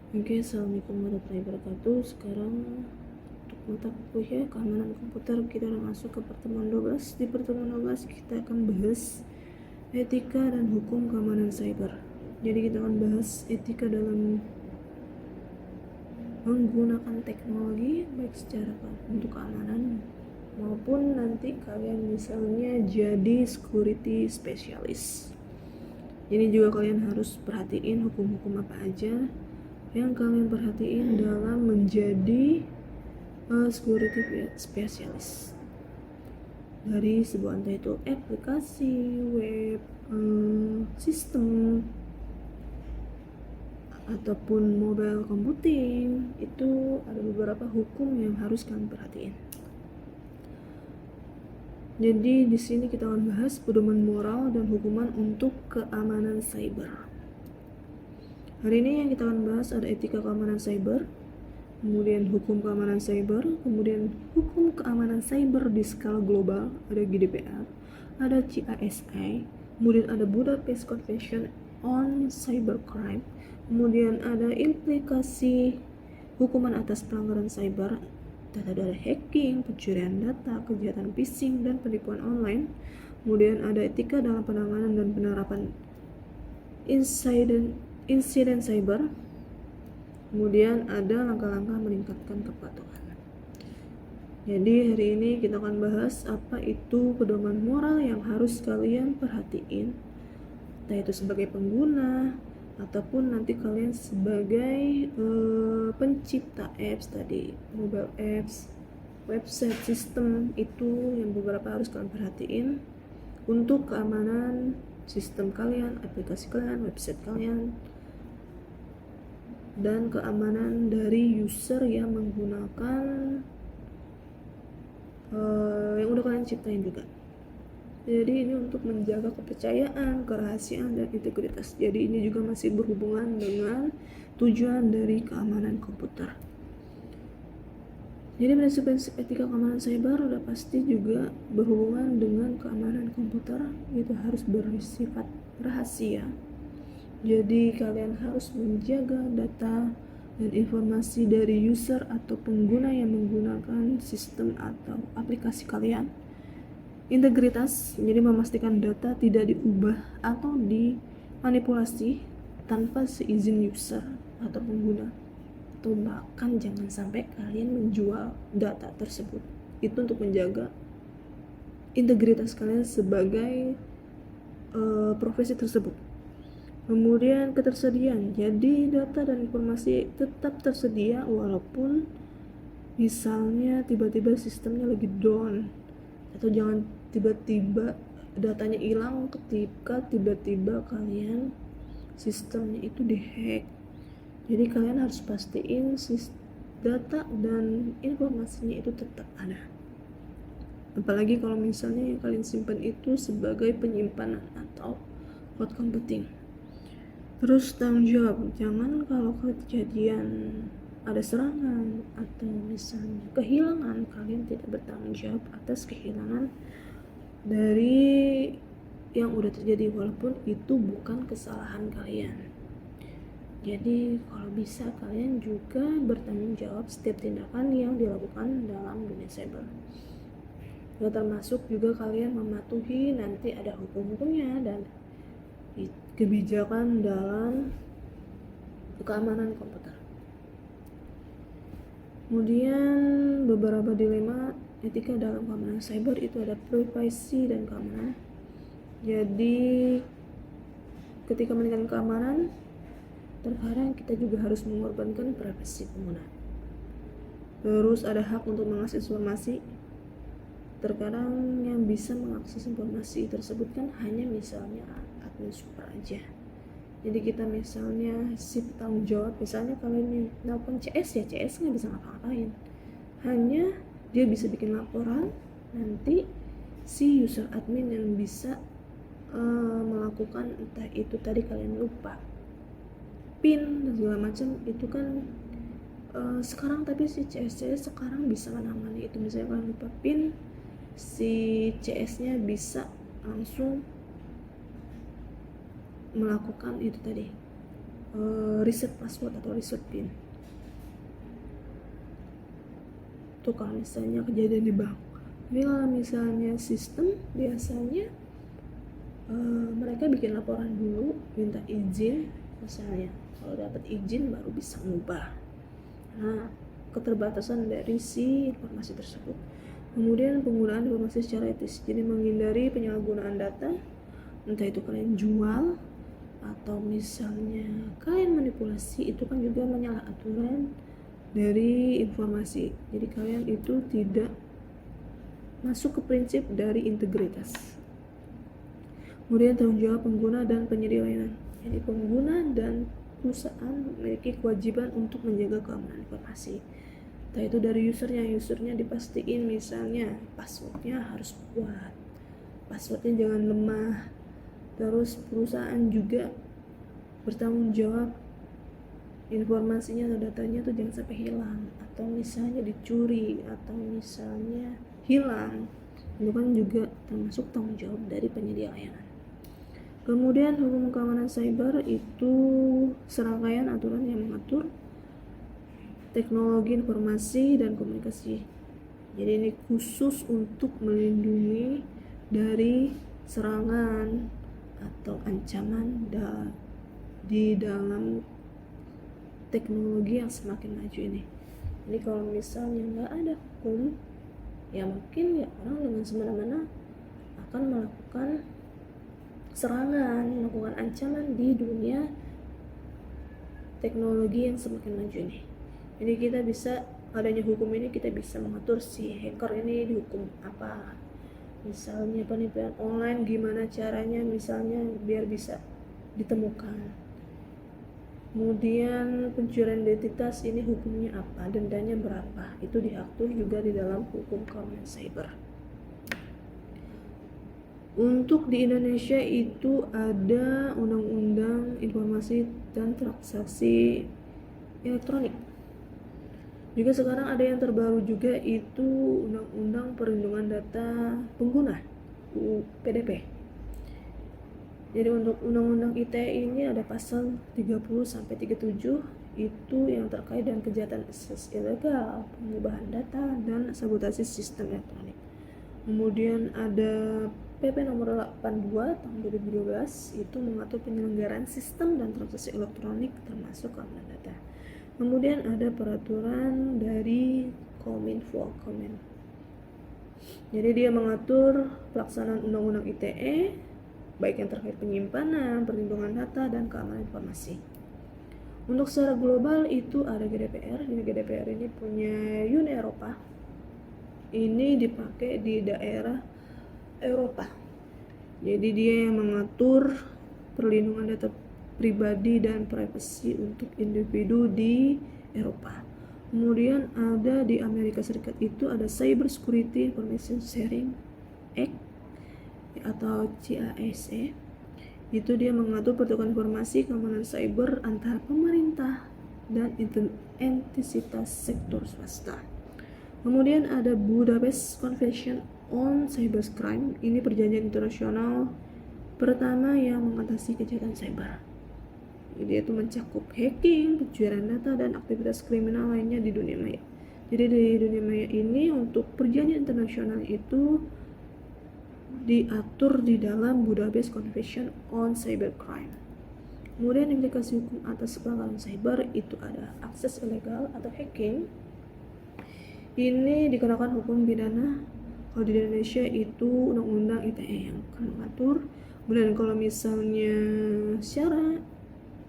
Oke, assalamualaikum warahmatullahi wabarakatuh. Sekarang untuk mata kuliah keamanan komputer kita udah masuk ke pertemuan 12. Di pertemuan 12 kita akan bahas etika dan hukum keamanan cyber. Jadi kita akan bahas etika dalam menggunakan teknologi baik secara untuk keamanan maupun nanti kalian misalnya jadi security specialist. Ini juga kalian harus perhatiin hukum-hukum apa aja yang kalian perhatiin dalam menjadi security specialist dari sebuah entah itu aplikasi, web, sistem ataupun mobile computing. Itu ada beberapa hukum yang harus kalian perhatiin. Jadi di sini kita akan bahas pedoman moral dan hukuman untuk keamanan cyber. Hari ini yang kita akan bahas ada etika keamanan cyber, kemudian hukum keamanan cyber, kemudian hukum keamanan cyber di skala global, ada GDPR, ada CISA, kemudian ada Budapest Convention on Cybercrime, kemudian ada implikasi hukuman atas pelanggaran cyber, data dari hacking, pencurian data, kejahatan phishing, dan penipuan online. Kemudian ada etika dalam penanganan dan penerapan insiden cyber. Kemudian ada langkah-langkah meningkatkan kepatuhan. Jadi hari ini kita akan bahas apa itu pedoman moral yang harus kalian perhatiin, entah itu sebagai pengguna ataupun nanti kalian sebagai pencipta apps tadi, mobile apps, website, sistem. Itu yang beberapa harus kalian perhatiin untuk keamanan sistem kalian, aplikasi kalian, website kalian, dan keamanan dari user yang menggunakan yang udah kalian ciptain juga. Jadi ini untuk menjaga kepercayaan, kerahasiaan, dan integritas. Jadi ini juga masih berhubungan dengan tujuan dari keamanan komputer. Jadi prinsip-prinsip etika keamanan cyber udah pasti juga berhubungan dengan keamanan komputer. Itu harus bersifat rahasia. Jadi kalian harus menjaga data dan informasi dari user atau pengguna yang menggunakan sistem atau aplikasi kalian. Integritas, jadi memastikan data tidak diubah atau dimanipulasi tanpa seizin user atau pengguna. Atau bahkan jangan sampai kalian menjual data tersebut. Itu untuk menjaga integritas kalian sebagai profesi tersebut. Kemudian ketersediaan, jadi data dan informasi tetap tersedia walaupun misalnya tiba-tiba sistemnya lagi down, atau jangan tiba-tiba datanya hilang ketika tiba-tiba kalian sistemnya itu dihack. Jadi kalian harus pastiin data dan informasinya itu tetap ada. Apalagi kalau misalnya yang kalian simpan itu sebagai penyimpanan atau cloud computing. Terus tanggung jawab, jangan kalau kejadian ada serangan atau misalnya kehilangan, kalian tidak bertanggung jawab atas kehilangan dari yang udah terjadi walaupun itu bukan kesalahan kalian. Jadi kalau bisa kalian juga bertanggung jawab setiap tindakan yang dilakukan dalam dunia cyber. Ya, termasuk juga kalian mematuhi nanti ada hukum-hukumnya dan kebijakan dalam keamanan komputer. Kemudian beberapa dilema etika dalam keamanan cyber itu ada privacy dan keamanan. Jadi ketika meningkatkan keamanan, terkadang kita juga harus mengorbankan privasi pengguna. Terus ada hak untuk mengakses informasi. Terkadang yang bisa mengakses informasi tersebut kan hanya misalnya admin super aja. Jadi kita misalnya sip tanggung jawab, misalnya kalian nelpon CS, ya CS nggak bisa ngapa-ngapain. Hanya dia bisa bikin laporan, nanti si user admin yang bisa melakukan entah itu tadi kalian lupa PIN dan segala macam itu kan sekarang, tapi si CS sekarang bisa menangani itu. Misalnya kalian lupa PIN, si CS-nya bisa langsung melakukan itu tadi, reset password atau reset PIN. Itu kalau misalnya kejadian di bank. Tapi kalau misalnya sistem, biasanya mereka bikin laporan dulu, minta izin, misalnya kalau dapat izin baru bisa ngubah. Nah, keterbatasan dari si informasi tersebut. Kemudian penggunaan informasi secara etis, jadi menghindari penyalahgunaan data, entah itu kalian jual atau misalnya kalian manipulasi, itu kan juga menyalah aturan dari informasi. Jadi kalian itu tidak masuk ke prinsip dari integritas. Kemudian tanggung jawab pengguna dan penyedia layanan. Jadi pengguna dan perusahaan memiliki kewajiban untuk menjaga keamanan informasi. Entah itu dari usernya dipastiin misalnya passwordnya harus kuat, passwordnya jangan lemah. Terus perusahaan juga bertanggung jawab informasinya atau datanya tuh jangan sampai hilang, atau misalnya dicuri, atau misalnya hilang. Itu kan juga termasuk tanggung jawab dari penyedia layanan. Kemudian hukum keamanan cyber itu serangkaian aturan yang mengatur teknologi informasi dan komunikasi. Jadi ini khusus untuk melindungi dari serangan atau ancaman di dalam teknologi yang semakin maju ini. Jadi kalau misalnya nggak ada hukum, ya mungkin ya orang dengan semena-mena akan melakukan serangan, melakukan ancaman di dunia teknologi yang semakin maju ini. Jadi kita bisa, adanya hukum ini kita bisa mengatur si hacker ini dihukum apa. Misalnya penipuan online gimana caranya misalnya biar bisa ditemukan. Kemudian pencurian identitas ini hukumnya apa, dendanya berapa, itu diatur juga di dalam hukum keamanan cyber. Untuk di Indonesia itu ada Undang-Undang Informasi dan Transaksi Elektronik. Juga sekarang ada yang terbaru juga, itu Undang-Undang Perlindungan Data Pengguna (UPDP). Jadi untuk Undang-Undang ITE ini ada pasal 30-37 itu yang terkait dengan kejahatan akses ilegal, pengubahan data, dan sabotase sistem elektronik. Kemudian ada PP nomor 82 tahun 2012 itu mengatur penyelenggaraan sistem dan transaksi elektronik termasuk keamanan data. Kemudian ada peraturan dari Kominfo. Jadi dia mengatur pelaksanaan Undang-Undang ITE baik yang terkait penyimpanan, perlindungan data, dan keamanan informasi. Untuk secara global itu ada GDPR. Jadi GDPR ini punya Uni Eropa. Ini dipakai di daerah Eropa. Jadi dia yang mengatur perlindungan data pribadi dan privasi untuk individu di Eropa. Kemudian ada di Amerika Serikat itu ada Cyber Security Information Sharing Act atau CASE. Itu dia mengatur pertukaran informasi keamanan cyber antara pemerintah dan entitas sektor swasta. Kemudian ada Budapest Convention on Cybercrime. Ini perjanjian internasional pertama yang mengatasi kejahatan cyber. Jadi itu mencakup hacking, pencurian data, dan aktivitas kriminal lainnya di dunia maya. Jadi di dunia maya ini untuk perjanjian internasional itu diatur di dalam Budapest Convention on Cybercrime. Kemudian implikasi hukum atas pelanggaran cyber itu ada akses ilegal atau hacking. Ini dikenakan hukum pidana. Kalau di Indonesia itu Undang-Undang ITE yang akan mengatur. Kemudian kalau misalnya secara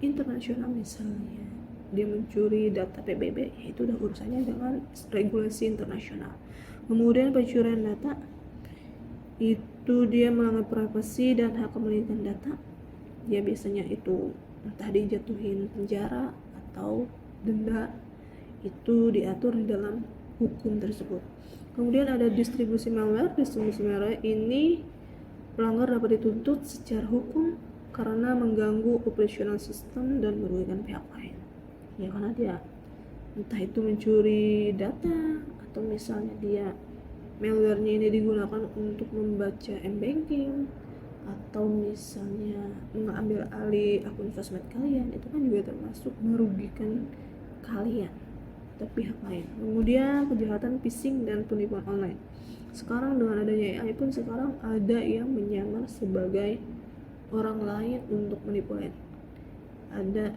internasional, misalnya dia mencuri data PBB, itu udah urusannya dengan regulasi internasional. Kemudian pencurian data itu dia melanggar privasi dan hak kepemilikan data. Dia biasanya itu entah dijatuhin penjara atau denda, itu diatur di dalam hukum tersebut. Kemudian ada distribusi malware. Distribusi malware ini pelanggar dapat dituntut secara hukum karena mengganggu operasional sistem dan merugikan pihak lain. Ya karena dia entah itu mencuri data atau misalnya dia malware-nya ini digunakan untuk membaca m-banking atau misalnya mengambil alih akun sosmed kalian, itu kan juga termasuk merugikan kalian atau pihak lain. Kemudian kejahatan phishing dan penipuan online. Sekarang dengan adanya AI pun sekarang ada yang menyamar sebagai orang lain untuk menipu lain. Ada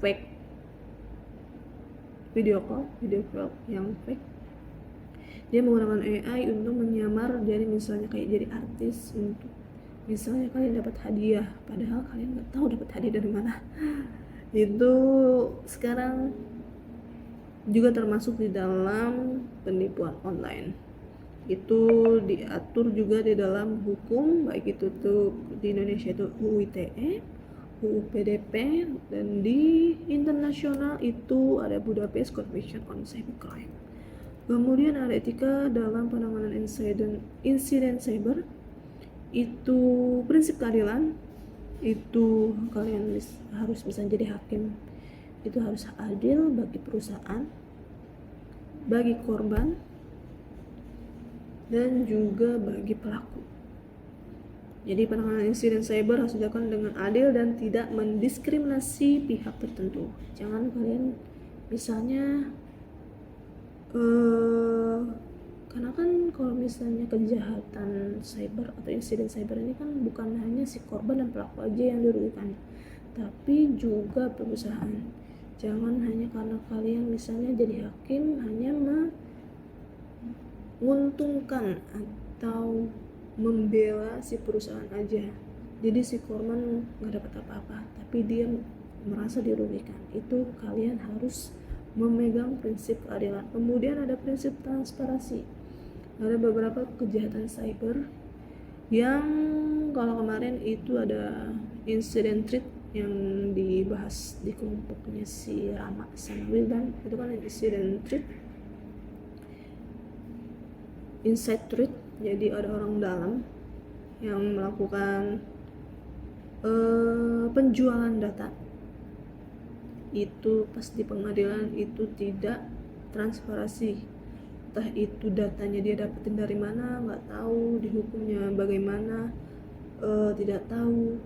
fake video call yang fake. Dia menggunakan AI untuk menyamar jadi misalnya kayak jadi artis, untuk misalnya kalian dapat hadiah padahal kalian nggak tahu dapat hadiah dari mana. Itu sekarang juga termasuk di dalam penipuan online. Itu diatur juga di dalam hukum, baik itu tuh di Indonesia itu UU ITE, UU PDP, dan di internasional itu ada Budapest Convention on Cybercrime. Kemudian ada etika dalam penanganan insiden cyber. Itu prinsip keadilan, itu kalian harus bisa jadi hakim, itu harus adil bagi perusahaan, bagi korban, dan juga bagi pelaku. Jadi penanganan insiden cyber harus dilakukan dengan adil dan tidak mendiskriminasi pihak tertentu. Jangan kalian misalnya karena kan kalau misalnya kejahatan cyber atau insiden cyber ini kan bukan hanya si korban dan pelaku aja yang dirugikan, tapi juga perusahaan. Jangan hanya karena kalian misalnya jadi hakim hanya menguntungkan atau membela si perusahaan aja, jadi si korban nggak dapat apa-apa tapi dia merasa dirugikan. Itu kalian harus memegang prinsip keadilan. Kemudian ada prinsip transparansi. Ada beberapa kejahatan cyber yang kalau kemarin itu ada incident threat yang dibahas di kelompoknya si Rama sama Wildan. Itu kan incident threat, inside threat. Jadi ada orang dalam yang melakukan penjualan data. Itu pas di pengadilan itu tidak transparansi, entah itu datanya dia dapetin dari mana, nggak tahu dihukumnya bagaimana, tidak tahu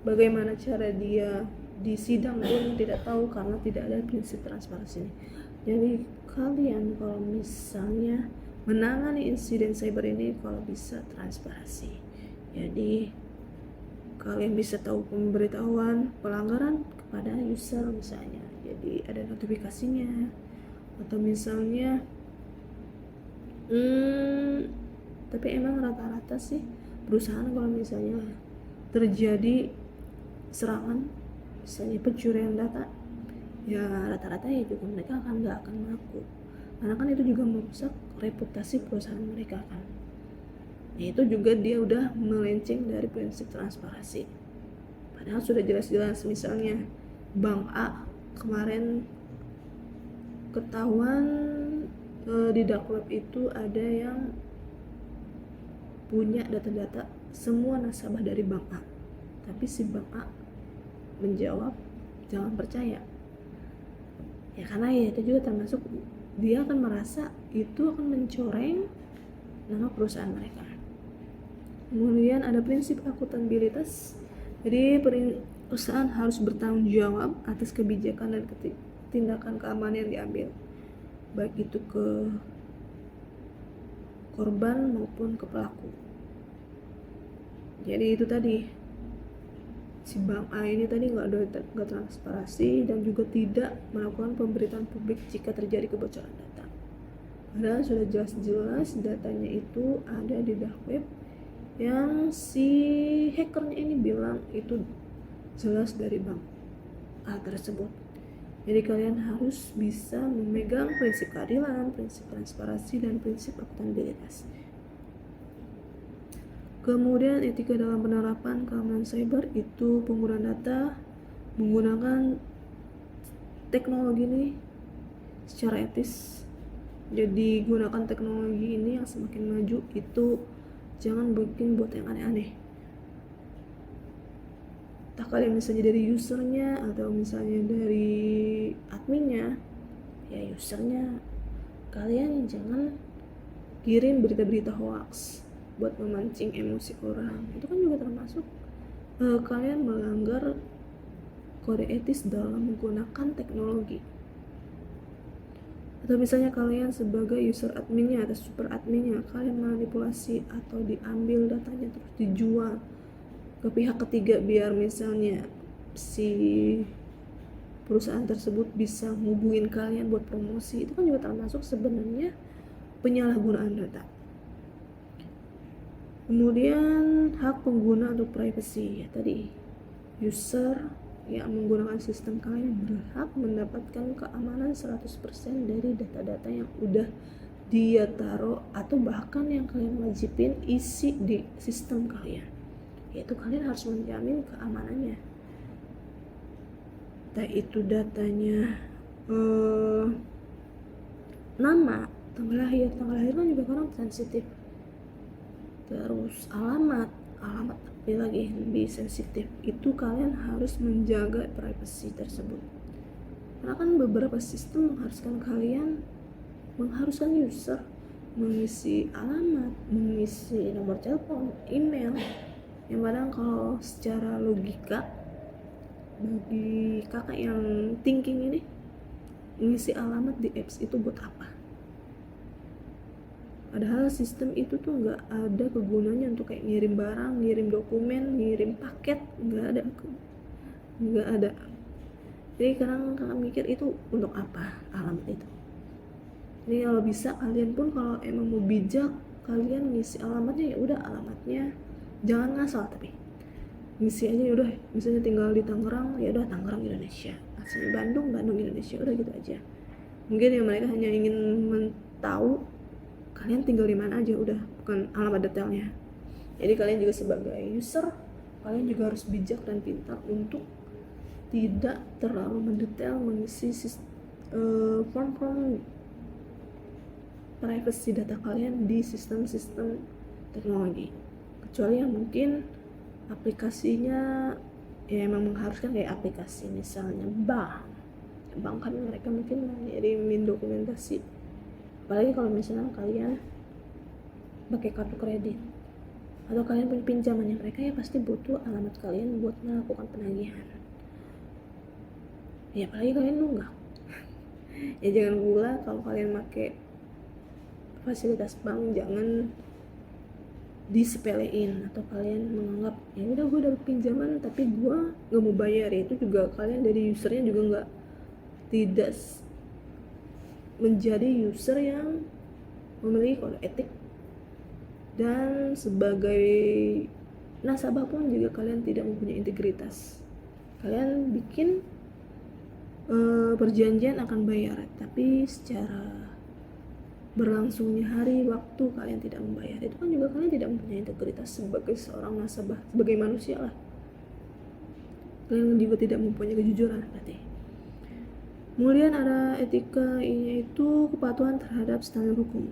bagaimana cara dia di sidang pun tidak tahu karena tidak ada prinsip transparansi. Jadi kalian kalau misalnya menangani insiden cyber ini kalau bisa transparansi, jadi kalian bisa tahu pemberitahuan pelanggaran kepada user misalnya, jadi ada notifikasinya. Atau misalnya tapi emang rata-rata sih perusahaan kalau misalnya terjadi serangan misalnya pencurian data, ya rata-rata ya juga mereka nggak akan mengaku, karena kan itu juga merusak reputasi perusahaan mereka kan. Nah, itu juga dia udah melenceng dari prinsip transparansi. Padahal sudah jelas-jelas misalnya Bank A kemarin ketahuan di dark web itu ada yang punya data-data semua nasabah dari Bank A. Tapi si Bank A menjawab jangan percaya. Ya karena ya itu juga termasuk dia akan merasa itu akan mencoreng nama perusahaan mereka. Kemudian ada prinsip akuntabilitas. Jadi perusahaan harus bertanggung jawab atas kebijakan dan tindakan keamanan yang diambil, baik itu ke korban maupun ke pelaku. Jadi itu tadi si Bank A ini tadi nggak transparansi dan juga tidak melakukan pemberitaan publik jika terjadi kebocoran data. Padahal sudah jelas-jelas datanya itu ada di dark web yang si hackernya ini bilang itu jelas dari Bank A tersebut. Jadi kalian harus bisa memegang prinsip keadilan, prinsip transparansi, dan prinsip akuntabilitas. Kemudian etika dalam penerapan keamanan cyber itu penggunaan data menggunakan teknologi ini secara etis. Jadi gunakan teknologi ini yang semakin maju, itu jangan bikin buat yang aneh-aneh. Entah kalian misalnya dari usernya atau misalnya dari adminnya, ya usernya kalian jangan kirim berita-berita hoax buat memancing emosi orang, itu kan juga termasuk kalian melanggar kode etis dalam menggunakan teknologi. Atau misalnya kalian sebagai user adminnya atau super adminnya, kalian manipulasi atau diambil datanya terus dijual ke pihak ketiga biar misalnya si perusahaan tersebut bisa ngubungin kalian buat promosi, itu kan juga termasuk sebenarnya penyalahgunaan data. Kemudian hak pengguna untuk privacy, ya tadi user yang menggunakan sistem kalian berhak mendapatkan keamanan 100% dari data-data yang udah dia taruh atau bahkan yang kalian wajibin isi di sistem kalian, yaitu kalian harus menjamin keamanannya. Entah itu datanya nama, tanggal lahir kan juga kadang sensitif, terus alamat tapi lagi lebih sensitif. Itu kalian harus menjaga privasi tersebut, karena kan beberapa sistem mengharuskan user mengisi alamat, mengisi nomor telepon, email, yang kadang kalau secara logika bagi kakak yang thinking ini, mengisi alamat di apps itu buat apa? Padahal sistem itu tuh nggak ada kegunaannya untuk kayak ngirim barang, ngirim dokumen, ngirim paket, nggak ada. Jadi kadang kakak mikir itu untuk apa alamat itu. Jadi kalau bisa kalian pun kalau emang mau bijak, kalian ngisi alamatnya ya udah alamatnya jangan ngasal, tapi ngisi aja ya udah, misalnya tinggal di Tangerang ya udah Tangerang Indonesia, asli Bandung Indonesia, udah gitu aja. Mungkin ya mereka hanya ingin tahu kalian tinggal di mana aja, udah, bukan alamat detailnya. Jadi kalian juga sebagai user, kalian juga harus bijak dan pintar untuk tidak terlalu mendetail mengisi form privacy data kalian di sistem-sistem teknologi, kecuali yang mungkin aplikasinya ya emang mengharuskan, kayak aplikasi misalnya bank kan mereka mungkin ngirimin dokumentasi. Apalagi kalau misalnya kalian pakai kartu kredit atau kalian punya pinjamannya mereka, ya pasti butuh alamat kalian buat melakukan penagihan. Ya apalagi kalian nunggak ya jangan pula kalau kalian pakai fasilitas bank, jangan disepelein atau kalian menganggap ya udah gue dapat pinjaman tapi gue nggak mau bayar. Ya itu juga kalian dari usernya juga tidak menjadi user yang memiliki kode etik, dan sebagai nasabah pun juga kalian tidak mempunyai integritas. Kalian bikin perjanjian akan bayar, tapi secara berlangsungnya hari waktu kalian tidak membayar, itu kan juga kalian tidak mempunyai integritas sebagai seorang nasabah, sebagai manusia lah. Kalian juga tidak mempunyai kejujuran berarti. Kemudian ada etika, yaitu kepatuhan terhadap standar hukum.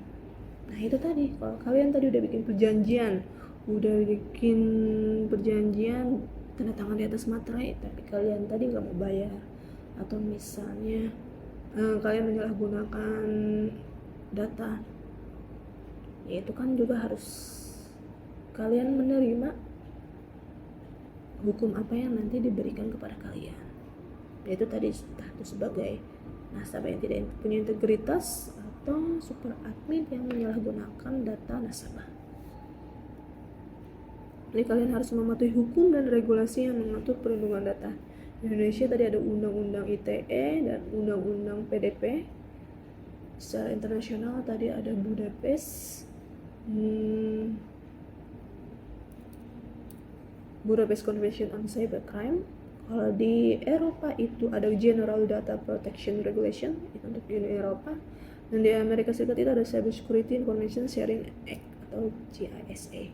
Nah itu tadi, kalau kalian tadi udah bikin perjanjian tanda tangan di atas materai, tapi kalian tadi nggak mau bayar, atau misalnya kalian menyalahgunakan data, ya itu kan juga harus kalian menerima hukum apa yang nanti diberikan kepada kalian. Yaitu tadi entah itu sebagai nasabah yang tidak punya integritas atau super admin yang menyalahgunakan data nasabah. Jadi kalian harus mematuhi hukum dan regulasi yang mengatur perlindungan data. Di Indonesia tadi ada undang-undang ITE dan undang-undang PDP. Secara internasional tadi ada Budapest Convention on Cybercrime. Kalau di Eropa itu ada General Data Protection Regulation, itu untuk di Uni Eropa. Dan di Amerika Serikat itu ada Cyber Security Information Sharing Act atau GISA.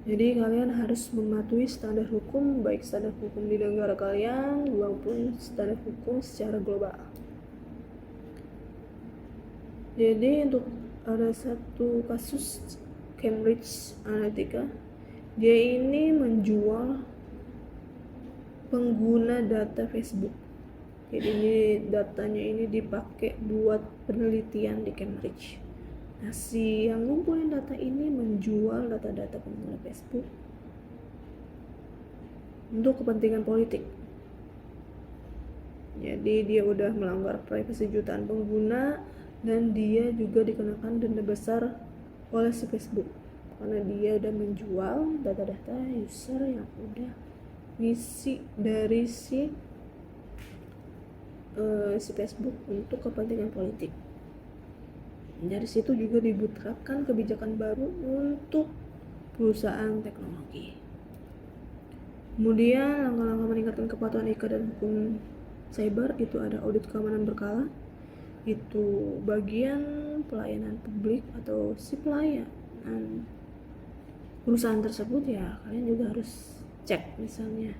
Jadi kalian harus mematuhi standar hukum, baik standar hukum di negara kalian maupun standar hukum secara global. Jadi untuk ada satu kasus Cambridge Analytica, dia ini menjual pengguna data Facebook. Jadi ini datanya ini dipakai buat penelitian di Cambridge. Nah, si yang ngumpulin data ini menjual data-data pengguna Facebook untuk kepentingan politik. Jadi dia udah melanggar privasi jutaan pengguna dan dia juga dikenakan denda besar oleh si Facebook karena dia udah menjual data-data user yang udah ngisi dari si Facebook untuk kepentingan politik. Dari situ juga diterapkan kebijakan baru untuk perusahaan teknologi. Kemudian langkah-langkah meningkatkan kepatuhan IKA dan hukum cyber itu ada audit keamanan berkala. Itu bagian pelayanan publik atau si pelayanan perusahaan tersebut, ya kalian juga harus cek. Misalnya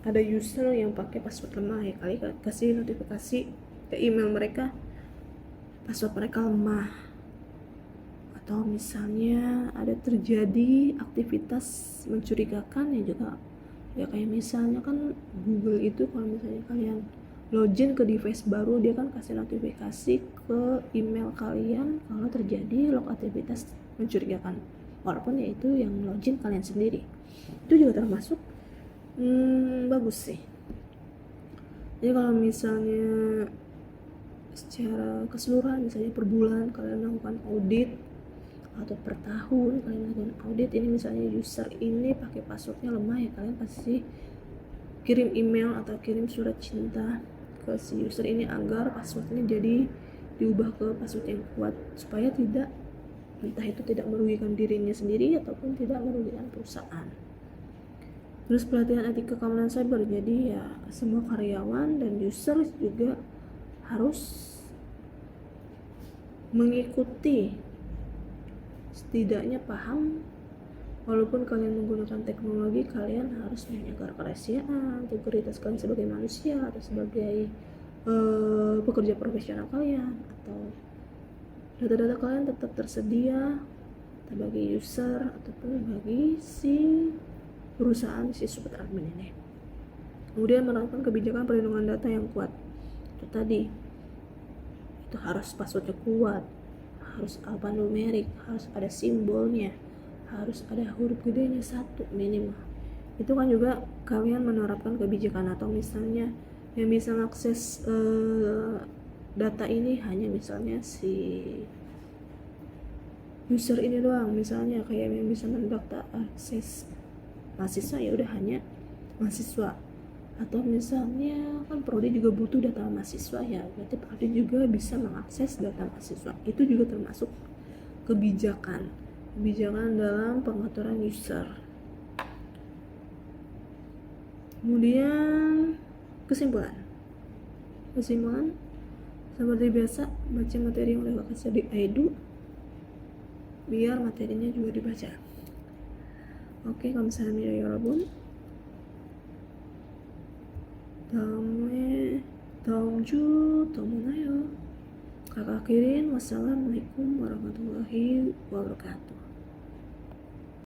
ada user yang pakai password lemah, ya kalian kasih notifikasi ke email mereka password mereka lemah. Atau misalnya ada terjadi aktivitas mencurigakan, ya juga ya kayak misalnya kan Google itu kalau misalnya kalian login ke device baru, dia kan kasih notifikasi ke email kalian kalau terjadi log aktivitas mencurigakan, walaupun ya itu yang login kalian sendiri. Itu juga termasuk bagus sih. Jadi kalau misalnya secara keseluruhan, misalnya per bulan kalian melakukan audit atau per tahun kalian melakukan audit, ini misalnya user ini pakai passwordnya lemah, ya kalian pasti kirim email atau kirim surat cinta ke si user ini agar passwordnya jadi diubah ke password yang kuat, supaya tidak, entah itu tidak merugikan dirinya sendiri ataupun tidak merugikan perusahaan. Terus pelatihan etika keamanan cyber, jadi ya semua karyawan dan user juga harus mengikuti, setidaknya paham, walaupun kalian menggunakan teknologi, kalian harus menjaga kerahasiaan, integritas kalian sebagai manusia atau sebagai pekerja profesional kalian, atau data-data kalian tetap tersedia bagi user ataupun bagi si perusahaan, si super admin ini. Kemudian menerapkan kebijakan perlindungan data yang kuat. Itu tadi, itu harus passwordnya kuat, harus alfanumerik, harus ada simbolnya, harus ada huruf gedenya 1 minimal. Itu kan juga kalian menerapkan kebijakan. Atau misalnya yang bisa mengakses data ini hanya misalnya si user ini doang, misalnya kayak yang bisa mendaftar akses mahasiswa, ya udah hanya mahasiswa. Atau misalnya kan prodi juga butuh data mahasiswa, ya berarti prodi juga bisa mengakses data mahasiswa. Itu juga termasuk kebijakan dalam pengaturan user. Kemudian kesimpulan seperti biasa, baca materi yang udah kasih di Edu biar materinya juga dibaca. Oke, kamsahamnida ya Rabbun. 다음에 다음 주 또 만나요. kakak kirim. Wassalamualaikum warahmatullahi wabarakatuh.